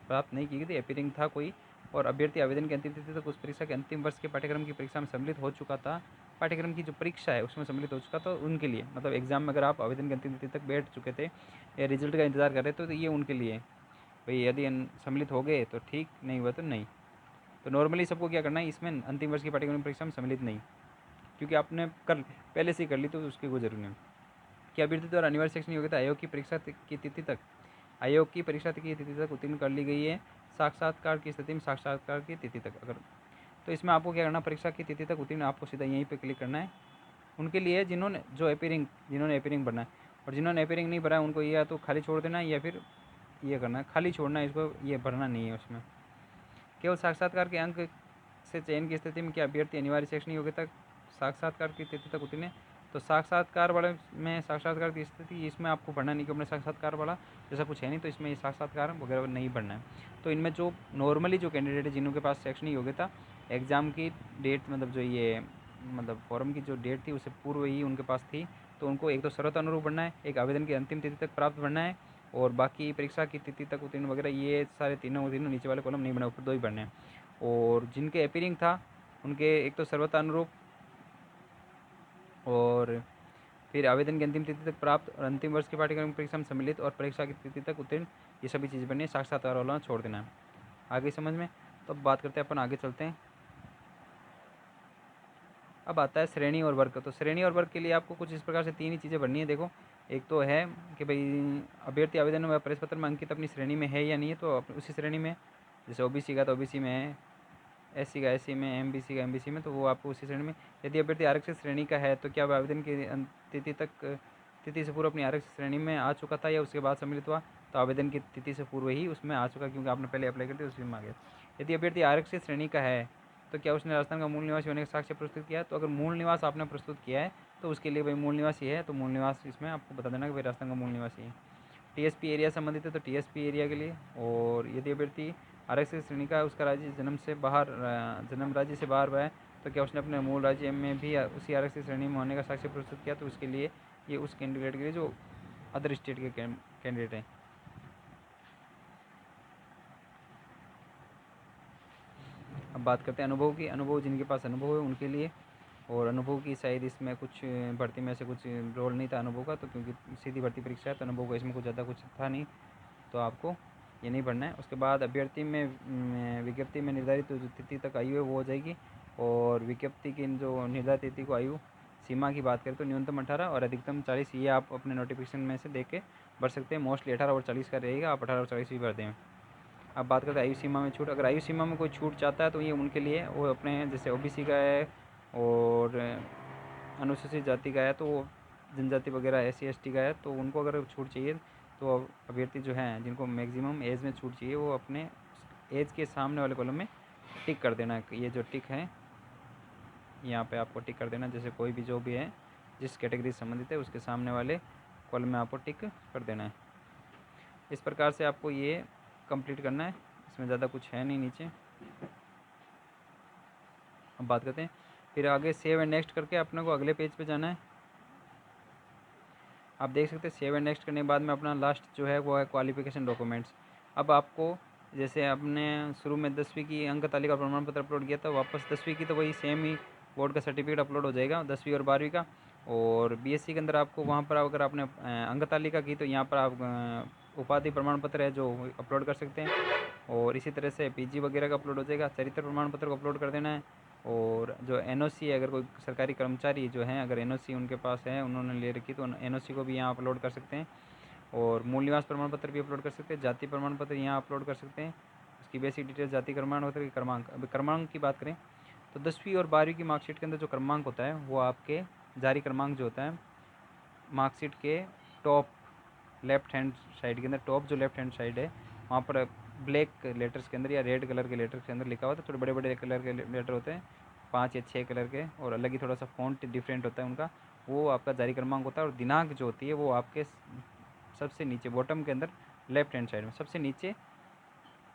प्राप्त नहीं की गई थी, अपीयरिंग था कोई, और अभ्यर्थी आवेदन की अंतिम तिथि तक उस परीक्षा के अंतिम वर्ष के पाठ्यक्रम की परीक्षा में सम्मिलित हो चुका था, पाठ्यक्रम की जो परीक्षा है उसमें सम्मिलित हो चुका था, उनके लिए, मतलब एग्जाम में अगर आप आवेदन की अंतिम तिथि तक बैठ चुके थे या रिजल्ट का इंतजार कर रहे थे, तो ये उनके लिए भाई, यदि सम्मिलित हो गए तो ठीक, नहीं हुआ तो नहीं। तो नॉर्मली सबको क्या करना है, इसमें अंतिम वर्ष की पाठ्यक्रम परीक्षा में सम्मिलित नहीं, क्योंकि आपने कर पहले से ही कर ली, तो उसकी कोई जरूरी नहीं। कि अभ्यर्थी द्वारा अनिवार्य शैक्षणिक योग्यता आयोग की परीक्षा की तिथि तक, आयोग की परीक्षा की तिथि तक उत्तीर्ण कर ली गई है। साक्षात्कार की स्थिति में साक्षात्कार की तिथि तक अगर, तो इसमें आपको क्या करना, परीक्षा की तिथि तक उत्तीर्ण, आपको सीधा यहीं पे क्लिक करना है। उनके लिए जिन्होंने जिन्होंने अपीयरिंग भरना है, और जिन्होंने अपीयरिंग नहीं भरा है उनको ये या तो खाली छोड़ देना है या फिर ये करना है, खाली छोड़ना है, इसको ये भरना नहीं है उसमें। केवल साक्षात्कार के अंक से चयन की स्थिति में क्या अभ्यर्थी अनिवार्य शैक्षणिक योग्यता साक्षात्कार की तिथि तक उत्तीर्ण है। तो साक्षात्कार वाले में साक्षात्कार की स्थिति इसमें आपको भरना नहीं, कि अपने साक्षात्कार वाला जैसा कुछ है नहीं, तो इसमें ये साक्षात्कार वगैरह नहीं भरना है। तो इनमें जो नॉर्मली जो कैंडिडेट है जिनके पास शैक्षणिक योग्यता एग्ज़ाम की डेट, मतलब जो ये मतलब फॉर्म की जो डेट थी उससे पूर्व ही उनके पास थी, तो उनको एक तो सर्वथा अनुरूप भरना है, एक आवेदन की अंतिम तिथि तक प्राप्त भरना है, और बाकी परीक्षा की तिथि तक उत्तीर्ण वगैरह ये सारे तीनों नीचे वाले कॉलम नहीं बने, ऊपर दो ही भरने हैं। और जिनके अपीयरिंग था उनके एक तो सर्वथा अनुरूप, और फिर आवेदन की अंतिम तिथि तक प्राप्त, और अंतिम वर्ष के पाठ्यक्रम परीक्षा में सम्मिलित, और परीक्षा की तिथि तक उत्तीर्ण, ये सभी चीज़ें बननी है। साक्षात्कार वाला छोड़ देना है। आगे समझ में। तो अब बात करते हैं अपन, आगे चलते हैं। अब आता है श्रेणी और वर्ग। तो श्रेणी और वर्ग के लिए आपको कुछ इस प्रकार से तीन ही चीज़ें भरनी है। देखो, एक तो है कि भाई अभ्यर्थी आवेदन व प्रवेश पत्र में अंकित अपनी श्रेणी में है या नहीं है, तो उसी श्रेणी में, जैसे ओबीसी का तो ओबीसी में है, एससी का एससी में, एमबीसी का एमबीसी में, तो वो आपको उसी श्रेणी में। यदि अभ्यर्थी आरक्षित श्रेणी का है, तो क्या वह आवेदन की तिथि से पूर्व अपनी आरक्षित श्रेणी में आ चुका था या उसके बाद सम्मिलित हुआ, तो आवेदन की तिथि से पूर्व ही उसमें आ चुका, क्योंकि आपने पहले अप्लाई कर दिया उसी में आ गया। यदि अभ्यर्थी आरक्षित श्रेणी का है, तो क्या उसने राजस्थान का मूल निवासी होने का साक्ष्य प्रस्तुत किया है। तो अगर मूल निवास आपने प्रस्तुत किया है, तो उसके लिए भाई मूल निवासी है, तो मूल निवास इसमें आपको बता देना कि भाई राजस्थान का मूल निवासी है। टीएसपी एरिया संबंधित है, तो टीएसपी एरिया के लिए। और यदि अभ्यर्थी आरक्षित श्रेणी का है, उसका राज्य जन्म राज्य से बाहर हुआ है, तो क्या उसने अपने मूल राज्य में भी उसी आरक्षित श्रेणी में होने का साक्ष्य प्रस्तुत किया, तो उसके लिए ये उस कैंडिडेट के लिए जो अदर स्टेट के कैंडिडेट हैं। अब बात करते हैं अनुभव की। अनुभव जिनके पास अनुभव है उनके लिए, और अनुभव की शायद इसमें कुछ भर्ती में से कुछ रोल नहीं था अनुभव का, तो क्योंकि सीधी भर्ती परीक्षा है तो अनुभव का इसमें कुछ ज़्यादा कुछ था नहीं, तो आपको ये नहीं पढ़ना है। उसके बाद अभ्यर्थी में विज्ञप्ति में निर्धारित जो तिथि तक आयु है वो हो जाएगी, और विज्ञप्ति की जो निर्धारित तिथि को आयु सीमा की बात करें तो न्यूनतम 18 और अधिकतम 40, ये आप अपने नोटिफिकेशन में से देख के भर सकते हैं। मोस्टली 18 और 40 का रहेगा, आप 18 और 40 भी भर दें। अब बात करते हैं आयु सीमा में छूट। अगर आयु सीमा में कोई छूट चाहता है तो ये उनके लिए, वो अपने जैसे ओबीसी का है और अनुसूचित जाति का है, तो जनजाति वगैरह SC ST का है, तो उनको अगर छूट चाहिए तो अभ्यर्थी जो हैं जिनको मैक्सिमम एज में छूट चाहिए वो अपने एज के सामने वाले कॉलम में टिक कर देना है। ये जो टिक है यहाँ पे आपको टिक कर देना, जैसे कोई भी जो भी है जिस कैटेगरी से संबंधित है उसके सामने वाले कॉलम में आपको टिक कर देना है। इस प्रकार से आपको ये कंप्लीट करना है, इसमें ज़्यादा कुछ है नहीं नीचे। अब बात करते हैं फिर आगे सेव एंड नेक्स्ट करके अपने को अगले पेज पे जाना है। आप देख सकते हैं सेव एंड नेक्स्ट करने के बाद में अपना लास्ट जो है वो है क्वालिफिकेशन डॉक्यूमेंट्स। अब आपको जैसे आपने शुरू में 10वीं की अंक तालिका प्रमाण पत्र अपलोड किया था, वापस 10वीं की तो वही सेम ही बोर्ड का सर्टिफिकेट अपलोड हो जाएगा 10वीं और 12वीं का। और BSc के अंदर आपको वहाँ पर अगर आपने अंक तालिका की तो यहाँ पर आप उपाधि प्रमाण पत्र है जो अपलोड कर सकते हैं। और इसी तरह से PG वगैरह का अपलोड हो जाएगा। चरित्र प्रमाण पत्र को अपलोड कर देना है। और जो NOC है, अगर कोई सरकारी कर्मचारी जो हैं अगर NOC उनके पास है, उन्होंने ले रखी, तो NOC को भी यहाँ अपलोड कर सकते हैं। और मूल निवास प्रमाण पत्र भी अपलोड कर सकते हैं। जाति प्रमाण पत्र यहाँ अपलोड कर सकते हैं। उसकी बेसिक डिटेल, जाति प्रमाण पत्र की क्रमांक। अभी क्रमांक की बात करें तो 10वीं और 12वीं की मार्कशीट के अंदर जो क्रमांक होता है वो आपके जारी क्रमांक जो होता है मार्कशीट के टॉप लेफ्ट हैंड साइड के अंदर, टॉप जो लेफ्ट हैंड साइड है वहाँ पर ब्लैक लेटर्स के अंदर या रेड कलर के लेटर्स के अंदर लिखा हुआ था। थोड़े बड़े बड़े कलर के लेटर होते हैं 5 या 6 कलर के, और अलग ही थोड़ा सा फॉन्ट डिफरेंट होता है उनका, वो आपका जारी क्रमांक होता है। और दिनांक जो होती है वो आपके सबसे नीचे बॉटम के अंदर लेफ्ट हैंड साइड में सबसे नीचे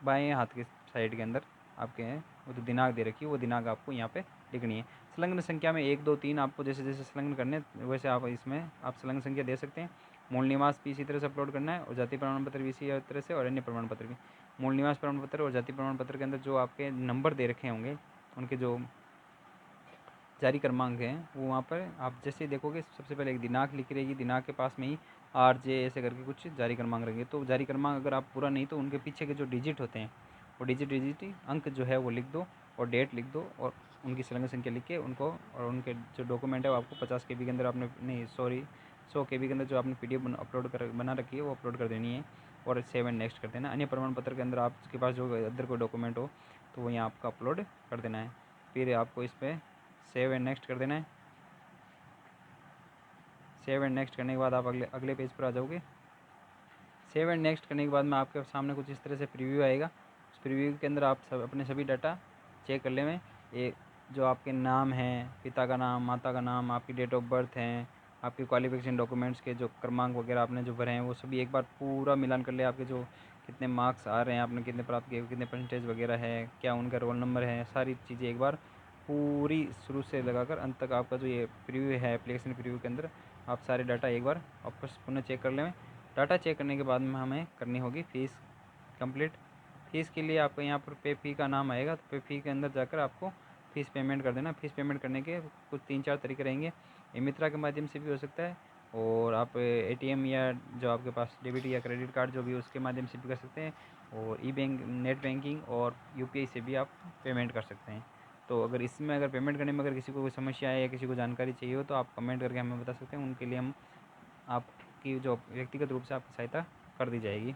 बाएं हाथ के साइड के अंदर आपके हैं वो जो दिनांक दे रखी है वो दिनांक आपको यहाँ पे लिखनी है। संलग्न संख्या में 1 2 3 आपको जैसे जैसे संलग्न करने वैसे आप इसमें आप संलग्न संख्या दे सकते हैं। मूल निवास भी इसी तरह से अपलोड करना है, और जाति प्रमाण पत्र भी इसी तरह से, और अन्य प्रमाण पत्र भी। मूल निवास प्रमाण पत्र और जाति प्रमाण पत्र के अंदर जो आपके नंबर दे रखे होंगे उनके जो जारी क्रमांक हैं वो वहाँ पर आप जैसे ही देखोगे सबसे पहले एक दिनांक लिखी रहेगी, दिनांक के पास में ही RJ ऐसे करके कुछ जारी क्रमांक रहेंगे। तो जारी क्रमांक अगर आप पूरा नहीं तो उनके पीछे के जो डिजिट होते हैं वो डिजिट अंक जो है वो लिख दो, और डेट लिख दो, और उनकी संलग्न संख्या लिख के उनको, और उनके जो डॉक्यूमेंट है वो आपको 50 KB के अंदर आपने नहीं सॉरी 100 KB के अंदर जो आपने PDF अपलोड कर बना रखी है वो अपलोड कर देनी है, और सेव एंड नेक्स्ट कर देना। अन्य प्रमाण पत्र के अंदर आपके पास जो अदर कोई डॉक्यूमेंट हो तो वो यहाँ आपका अपलोड कर देना है। फिर आपको इस पर सेव एंड नेक्स्ट कर देना है। सेव एंड नेक्स्ट करने के बाद आप अगले पेज पर आ जाओगे। सेव एंड नेक्स्ट करने के बाद में आपके सामने कुछ इस तरह से प्रीव्यू आएगा। उस प्रीव्यू के अंदर आप अपने सभी डाटा चेक कर लें। ये जो आपके नाम हैं, पिता का नाम, माता का नाम, आपकी डेट ऑफ बर्थ है, आपके क्वालिफिकेशन डॉक्यूमेंट्स के जो क्रमांक वगैरह आपने जो भरे हैं वो सभी एक बार पूरा मिलान कर ले। आपके जो कितने मार्क्स आ रहे हैं, आपने कितने प्राप्त किए, कितने परसेंटेज वगैरह है, क्या उनका रोल नंबर है, सारी चीज़ें एक बार पूरी शुरू से लगाकर अंत तक आपका जो ये प्रीव्यू है एप्लीकेशन प्रीव्यू के अंदर आप सारे डाटा एक बार वापस पुनः चेक कर लें। डाटा चेक करने के बाद में हमें करनी होगी फ़ीस कंप्लीट। फ़ीस के लिए आपको यहाँ पर पे फी का नाम आएगा, तो पे फी के अंदर जाकर आपको फ़ीस पेमेंट कर देना। फ़ीस पेमेंट करने के कुछ 3-4 तरीके रहेंगे। मित्रा के माध्यम से भी हो सकता है, और आप ATM या जो आपके पास डेबिट या क्रेडिट कार्ड जो भी उसके माध्यम से भी कर सकते हैं, और नेट बैंकिंग और UPI से भी आप पेमेंट कर सकते हैं। तो अगर इसमें अगर पेमेंट करने में अगर किसी को कोई समस्या है या किसी को जानकारी चाहिए हो तो आप कमेंट करके हमें बता सकते हैं, उनके लिए हम आपकी जो व्यक्तिगत रूप से आपकी सहायता कर दी जाएगी।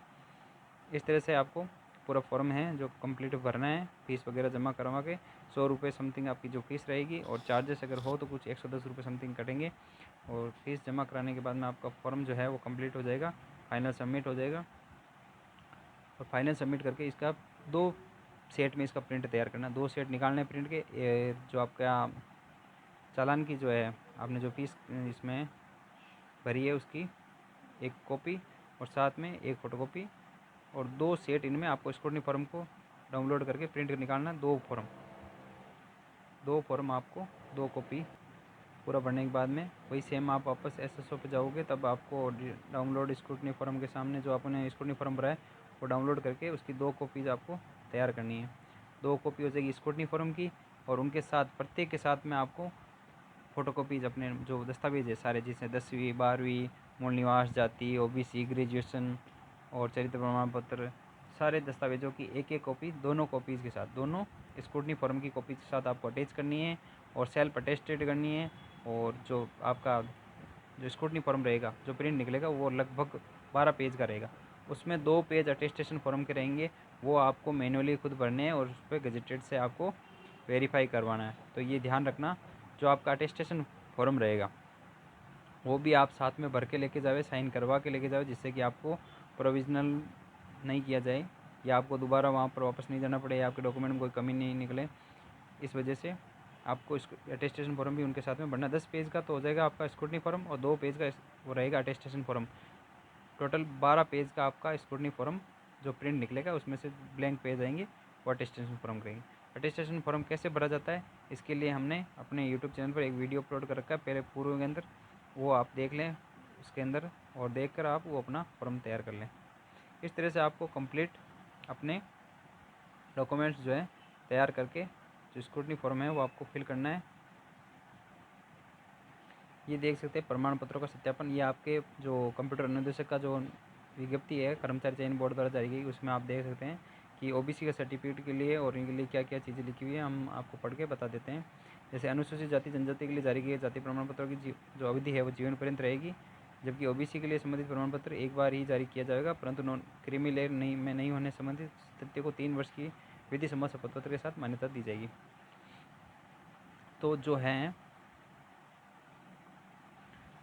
इस तरह से आपको पूरा फॉर्म है जो कंप्लीट भरना है, फ़ीस वगैरह जमा करवा के 100 रुपये समथिंग आपकी जो फ़ीस रहेगी, और चार्जेस अगर हो तो कुछ 110 रुपये समथिंग कटेंगे। और फीस जमा कराने के बाद में आपका फॉर्म जो है वो कंप्लीट हो जाएगा, फाइनल सबमिट हो जाएगा। और फाइनल सबमिट करके इसका 2 सेट में इसका प्रिंट तैयार करना, 2 सेट निकालने प्रिंट के। जो आपका चालान की जो है आपने जो फ़ीस इसमें भरी है उसकी एक कॉपी, और साथ में एक फ़ोटोकॉपी, और 2 सेट इनमें आपको स्क्रूटनी फॉर्म को डाउनलोड करके प्रिंट निकालना। 2 फॉर्म आपको 2 कॉपी पूरा भरने के बाद में वही सेम आप वापस SSO पे जाओगे, तब आपको डाउनलोड स्क्रूटनी फॉर्म के सामने जो आपने स्क्रूटनी फॉर्म भरा है वो डाउनलोड करके उसकी 2 कॉपीज़ आपको तैयार करनी है। 2 कॉपी हो जाएगी स्क्रूटनी फॉर्म की, और उनके साथ प्रत्येक के साथ में आपको फ़ोटोकॉपीज़ अपने जो दस्तावेज़ है सारे, जैसे 10वीं 12वीं, मूल निवास, जाति, ओबीसी, ग्रेजुएशन और चरित्र प्रमाण पत्र, सारे दस्तावेज़ों की एक एक कॉपी दोनों कॉपीज़ के साथ, दोनों स्क्रूटनी फॉर्म की कॉपी के साथ आपको अटैच करनी है और सेल्फ अटेस्टेड करनी है। और जो आपका जो स्क्रूटनी फॉर्म रहेगा, जो प्रिंट निकलेगा, वो लगभग 12 पेज का रहेगा। उसमें 2 पेज अटेस्टेशन फॉर्म के रहेंगे, वो आपको मैनुअली खुद भरने हैं और उस पर गजेटेड से आपको वेरीफाई करवाना है। तो ये ध्यान रखना, जो आपका अटेस्टेशन फॉर्म रहेगा वो भी आप साथ में भर के लेके जाओ, साइन करवा के लेके जाओ, जिससे कि आपको प्रोविज़नल नहीं किया जाए या आपको दोबारा वहाँ पर वापस नहीं जाना पड़े या आपके डॉक्यूमेंट में कोई कमी नहीं निकले। इस वजह से आपको अटेस्टेशन फॉर्म भी उनके साथ में भरना। 10 पेज का तो हो जाएगा आपका स्क्रूटनी फॉर्म और 2 पेज का वो रहेगा अटेस्टेशन फॉर्म। टोटल 12 पेज का आपका स्क्रूटनी फॉर्म जो प्रिंट निकलेगा, उसमें से ब्लैंक पेज आएंगे वो अटेस्टेशन फॉर्म करेंगे। अटेस्टेशन फॉर्म कैसे भरा जाता है, इसके लिए हमने अपने यूट्यूब चैनल पर एक वीडियो अपलोड कर रखा है पहले पूर्व के अंदर, वो आप देख लें उसके अंदर, और देख कर आप वो अपना फॉर्म तैयार कर लें। इस तरह से आपको कंप्लीट अपने डॉक्यूमेंट्स जो है तैयार करके जो स्क्रूटनी फॉर्म है वो आपको फिल करना है। ये देख सकते हैं प्रमाण पत्रों का सत्यापन, ये आपके जो कंप्यूटर अनुदेशक का जो विज्ञप्ति है कर्मचारी चयन बोर्ड द्वारा जारी की, उसमें आप देख सकते हैं कि ओबीसी का सर्टिफिकेट के लिए और इनके लिए क्या क्या चीज़ें लिखी हुई है, हम आपको पढ़ के बता देते हैं। जैसे अनुसूचित जाति जनजाति के लिए जारी किए जाति प्रमाण पत्रों की जो अवधि है वो जीवन पर्यंत रहेगी, जबकि ओबीसी के लिए संबंधित प्रमाण पत्र एक बार ही जारी किया जाएगा, परंतु नॉन क्रीमी लेयर नहीं होने संबंधित तथ्य को 3 वर्ष की विधि सम्मत शपथ पत्र के साथ मान्यता दी जाएगी। तो जो है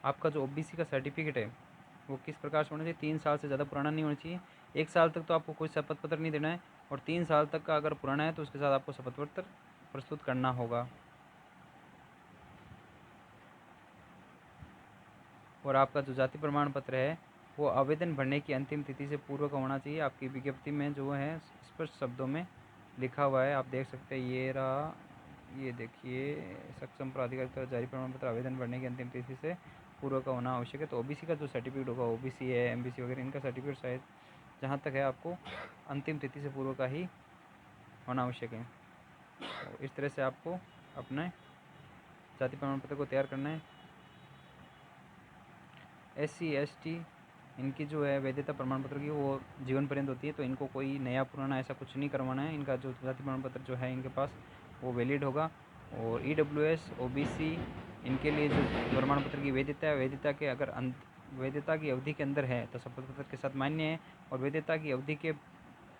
आपका जो ओबीसी का सर्टिफिकेट है वो किस प्रकार से होना चाहिए, 3 साल से ज़्यादा पुराना नहीं होना चाहिए। 1 साल तक तो आपको कोई शपथ पत्र नहीं देना है, और 3 साल तक का अगर पुराना है तो उसके साथ आपको शपथ पत्र प्रस्तुत करना होगा। और आपका जो जाति प्रमाण पत्र है वो आवेदन भरने की अंतिम तिथि से पूर्व का होना चाहिए। आपकी विज्ञप्ति में जो है स्पष्ट शब्दों में लिखा हुआ है, आप देख सकते हैं, ये रहा, ये देखिए, सक्षम प्राधिकारी द्वारा जारी प्रमाण पत्र आवेदन भरने की अंतिम तिथि से पूर्व का होना आवश्यक है। तो ओबीसी का जो सर्टिफिकेट होगा, ओबीसी है, एमबीसी वगैरह, इनका सर्टिफिकेट शायद जहाँ तक है आपको अंतिम तिथि से पूर्व का ही होना आवश्यक है। तो इस तरह से आपको अपने जाति प्रमाण पत्र को तैयार करना है। SC ST इनकी जो है वैधता प्रमाण पत्र की वो जीवन पर्यंत होती है, तो इनको कोई नया पुराना ऐसा कुछ नहीं करवाना है। इनका जो जाति प्रमाण पत्र जो है इनके पास वो वैलिड होगा। और EWS OBC इनके लिए जो प्रमाण पत्र की वैधता है, वैधता के अगर वैधता की अवधि के अंदर है तो शपथ पत्र के साथ मान्य है, और वैधता की अवधि के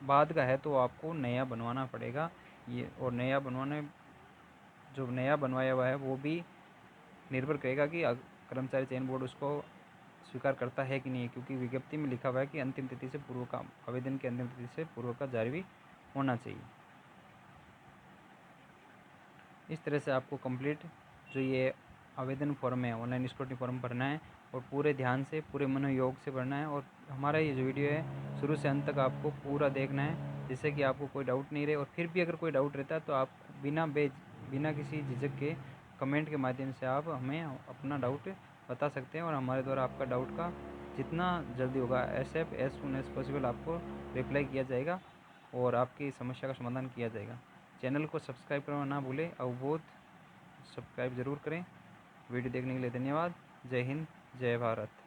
बाद का है तो आपको नया बनवाना पड़ेगा। ये और नया बनवाने जो नया बनवाया हुआ है वो भी निर्भर करेगा कि कर्मचारी चयन बोर्ड उसको स्वीकार करता है कि नहीं, क्योंकि विज्ञप्ति में लिखा हुआ है कि अंतिम तिथि से पूर्व का, आवेदन की अंतिम तिथि से पूर्व का जारी भी होना चाहिए। इस तरह से आपको कंप्लीट जो ये आवेदन फॉर्म है, ऑनलाइन स्क्रूटनी फॉर्म भरना है, और पूरे ध्यान से, पूरे मनोयोग से भरना है। और हमारा ये जो वीडियो है शुरू से अंत तक आपको पूरा देखना है, जिससे कि आपको कोई डाउट नहीं रहे। और फिर भी अगर कोई डाउट रहता है तो आप बिना किसी झिझक के कमेंट के माध्यम से आप हमें अपना डाउट बता सकते हैं, और हमारे द्वारा आपका डाउट का जितना जल्दी होगा एज सून एज पॉसिबल आपको रिप्लाई किया जाएगा और आपकी समस्या का समाधान किया जाएगा। चैनल को सब्सक्राइब करना ना भूलें, अवबोध सब्सक्राइब ज़रूर करें। वीडियो देखने के लिए धन्यवाद। जय हिंद, जय भारत।